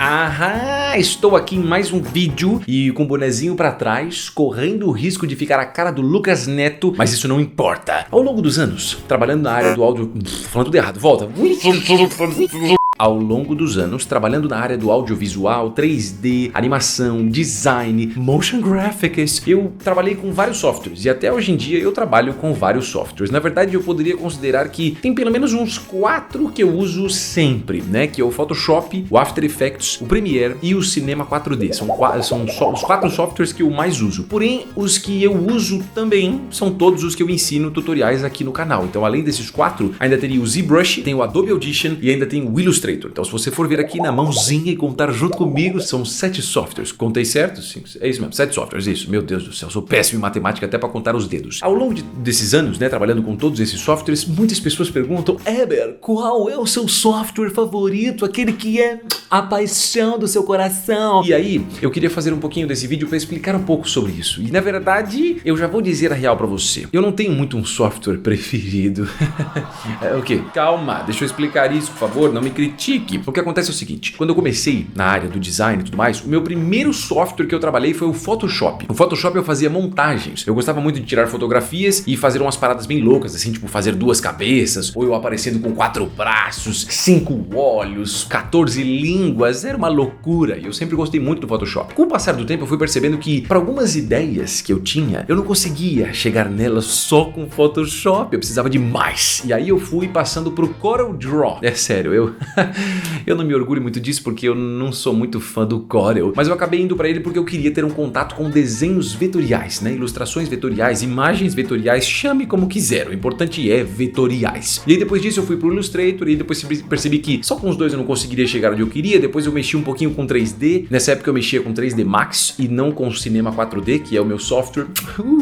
Aham, estou aqui em mais um vídeo e com o bonezinho pra trás, correndo o risco de ficar a cara do Lucas Neto, mas isso não importa. Ao longo dos anos, trabalhando na área do áudio... falando tudo errado, volta. Ao longo dos anos, trabalhando na área do audiovisual, 3D, animação, design, motion graphics, eu trabalhei com vários softwares e até hoje em dia eu trabalho com vários softwares. Na verdade, eu poderia considerar que tem pelo menos uns 4 que eu uso sempre, né? Que é o Photoshop, o After Effects, o Premiere e o Cinema 4D. São os 4 softwares que eu mais uso. Porém, os que eu uso também são todos os que eu ensino tutoriais aqui no canal. Então, além desses 4, ainda teria o ZBrush, tem o Adobe Audition e ainda tem o Illustrator. Então, se você for ver aqui na mãozinha e contar junto comigo, são 7 softwares. Contei certo? Sim, é isso mesmo, 7 softwares, isso. Meu Deus do céu, sou péssimo em matemática até para contar os dedos. Ao longo desses anos, né, trabalhando com todos esses softwares, muitas pessoas perguntam: Eber, qual é o seu software favorito? Aquele que é a paixão do seu coração? E aí, eu queria fazer um pouquinho desse vídeo para explicar um pouco sobre isso. E na verdade, eu já vou dizer a real para você. Eu não tenho muito um software preferido. O quê? Calma, deixa eu explicar isso, por favor, não me critique. O que acontece é o seguinte: quando eu comecei na área do design e tudo mais, o meu primeiro software que eu trabalhei foi o Photoshop. No Photoshop eu fazia montagens. Eu gostava muito de tirar fotografias e fazer umas paradas bem loucas, assim, tipo fazer 2 cabeças, ou eu aparecendo com 4 braços, 5 olhos, 14 línguas. Era uma loucura e eu sempre gostei muito do Photoshop. Com o passar do tempo eu fui percebendo que para algumas ideias que eu tinha, eu não conseguia chegar nelas só com Photoshop, eu precisava de mais. E aí eu fui passando pro Corel Draw. É sério, eu não me orgulho muito disso porque eu não sou muito fã do Corel, mas eu acabei indo para ele porque eu queria ter um contato com desenhos vetoriais, né? Ilustrações vetoriais, imagens vetoriais, chame como quiser, o importante é vetoriais. E aí depois disso eu fui pro Illustrator e depois percebi que só com os dois eu não conseguiria chegar onde eu queria. Depois eu mexi um pouquinho com 3D, nessa época eu mexia com 3D Max e não com o Cinema 4D, que é o meu software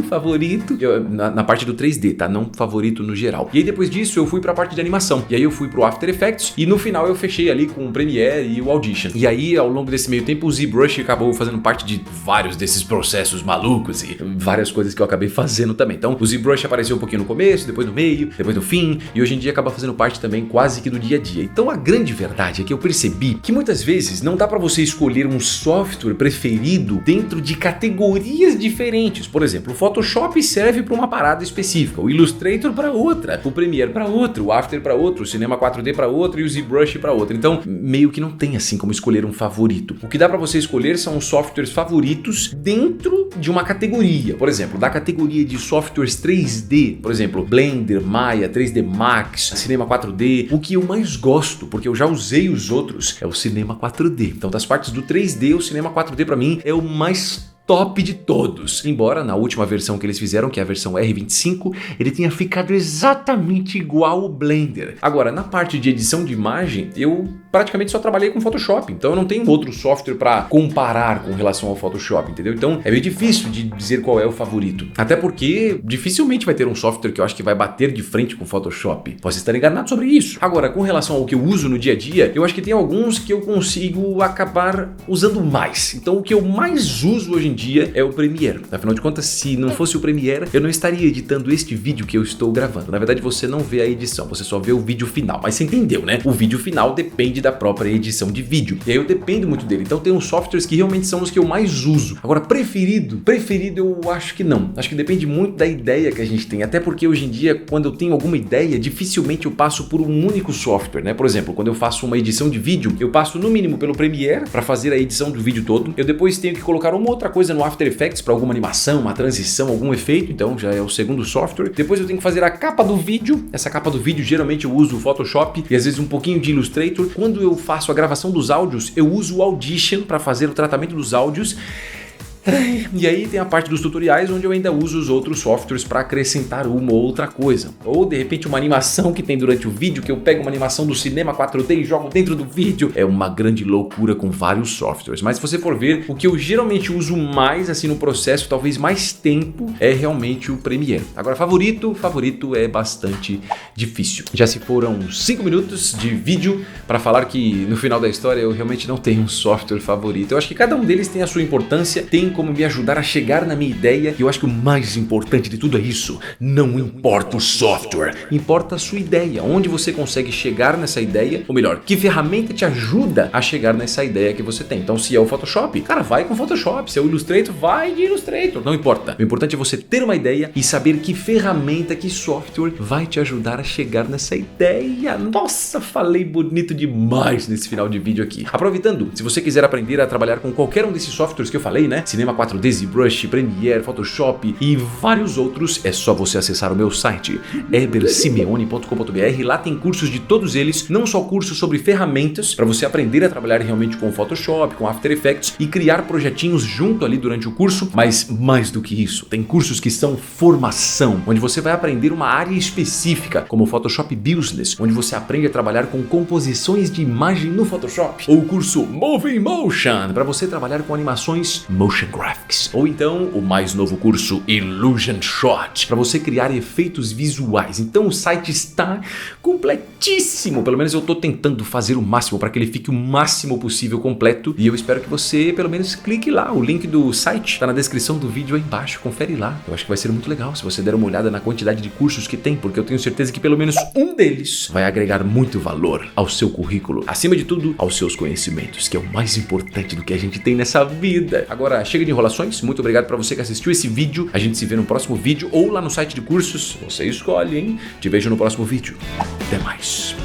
favorito, na parte do 3D, tá? Não favorito no geral. E aí depois disso eu fui pra parte de animação, e aí eu fui pro After Effects e no final eu fechei ali com o Premiere e o Audition. E aí, ao longo desse meio tempo, o ZBrush acabou fazendo parte de vários desses processos malucos e várias coisas que eu acabei fazendo também. Então, o ZBrush apareceu um pouquinho no começo, depois no meio, depois no fim, e hoje em dia acaba fazendo parte também quase que do dia a dia. Então, a grande verdade é que eu percebi que muitas vezes não dá pra você escolher um software preferido dentro de categorias diferentes. Por exemplo, o Photoshop serve para uma parada específica, o Illustrator para outra, o Premiere para outro, o After para outro, o Cinema 4D para outro e o ZBrush para outra. Então, meio que não tem assim como escolher um favorito. O que dá pra você escolher são os softwares favoritos dentro de uma categoria. Por exemplo, da categoria de softwares 3D, por exemplo, Blender, Maya, 3D Max, Cinema 4D. O que eu mais gosto, porque eu já usei os outros, é o Cinema 4D. Então, das partes do 3D, o Cinema 4D pra mim é o mais top de todos. Embora na última versão que eles fizeram, que é a versão R25, ele tenha ficado exatamente igual ao Blender. Agora, na parte de edição de imagem, eu praticamente só trabalhei com Photoshop, então eu não tenho outro software para comparar com relação ao Photoshop, entendeu? Então é meio difícil de dizer qual é o favorito. Até porque dificilmente vai ter um software que eu acho que vai bater de frente com o Photoshop. Posso estar enganado sobre isso. Agora, com relação ao que eu uso no dia a dia, eu acho que tem alguns que eu consigo acabar usando mais. Então o que eu mais uso hoje em dia é o Premiere. Afinal de contas, se não fosse o Premiere, eu não estaria editando este vídeo que eu estou gravando. Na verdade, você não vê a edição, você só vê o vídeo final. Mas você entendeu, né? O vídeo final depende da própria edição de vídeo. E aí eu dependo muito dele. Então tem uns softwares que realmente são os que eu mais uso. Agora, preferido eu acho que não. Acho que depende muito da ideia que a gente tem. Até porque hoje em dia, quando eu tenho alguma ideia, dificilmente eu passo por um único software, né? Por exemplo, quando eu faço uma edição de vídeo, eu passo no mínimo pelo Premiere para fazer a edição do vídeo todo. Eu depois tenho que colocar uma outra coisa no After Effects para alguma animação, uma transição, algum efeito. Então já é o segundo software. Depois eu tenho que fazer a capa do vídeo. Essa capa do vídeo, geralmente eu uso o Photoshop e às vezes um pouquinho de Illustrator. Quando eu faço a gravação dos áudios, eu uso o Audition para fazer o tratamento dos áudios. E aí tem a parte dos tutoriais onde eu ainda uso os outros softwares para acrescentar uma ou outra coisa. Ou de repente uma animação que tem durante o vídeo, que eu pego uma animação do Cinema 4D e jogo dentro do vídeo. É uma grande loucura com vários softwares. Mas se você for ver, o que eu geralmente uso mais assim no processo, talvez mais tempo, é realmente o Premiere. Agora, favorito é bastante difícil. Já se foram 5 minutos de vídeo para falar que no final da história eu realmente não tenho um software favorito. Eu acho que cada um deles tem a sua importância, tem como me ajudar a chegar na minha ideia. E eu acho que o mais importante de tudo é isso. Não importa o software, importa a sua ideia. Onde você consegue chegar nessa ideia, ou melhor, que ferramenta te ajuda a chegar nessa ideia que você tem. Então, se é o Photoshop, cara, vai com o Photoshop. Se é o Illustrator, vai de Illustrator. Não importa. O importante é você ter uma ideia e saber que ferramenta, que software vai te ajudar a chegar nessa ideia. Nossa, falei bonito demais nesse final de vídeo aqui. Aproveitando, se você quiser aprender a trabalhar com qualquer um desses softwares que eu falei, né? Cinema 4D, ZBrush, Premiere, Photoshop e vários outros, é só você acessar o meu site ebersimeone.com.br. Lá tem cursos de todos eles, não só cursos sobre ferramentas para você aprender a trabalhar realmente com Photoshop, com After Effects e criar projetinhos junto ali durante o curso, mas mais do que isso, tem cursos que são formação, onde você vai aprender uma área específica, como o Photoshop Business, onde você aprende a trabalhar com composições de imagem no Photoshop, ou o curso Moving Motion, para você trabalhar com animações Motion Graphics, ou então o mais novo curso Illusion Shot, para você criar efeitos visuais. Então o site está completíssimo, pelo menos eu estou tentando fazer o máximo para que ele fique o máximo possível completo, e eu espero que você pelo menos clique lá, o link do site está na descrição do vídeo aí embaixo, confere lá. Eu acho que vai ser muito legal se você der uma olhada na quantidade de cursos que tem, porque eu tenho certeza que pelo menos um deles vai agregar muito valor ao seu currículo, acima de tudo aos seus conhecimentos, que é o mais importante do que a gente tem nessa vida. Agora chega de enrolações, muito obrigado para você que assistiu esse vídeo, a gente se vê no próximo vídeo ou lá no site de cursos, você escolhe, hein? Te vejo no próximo vídeo, até mais.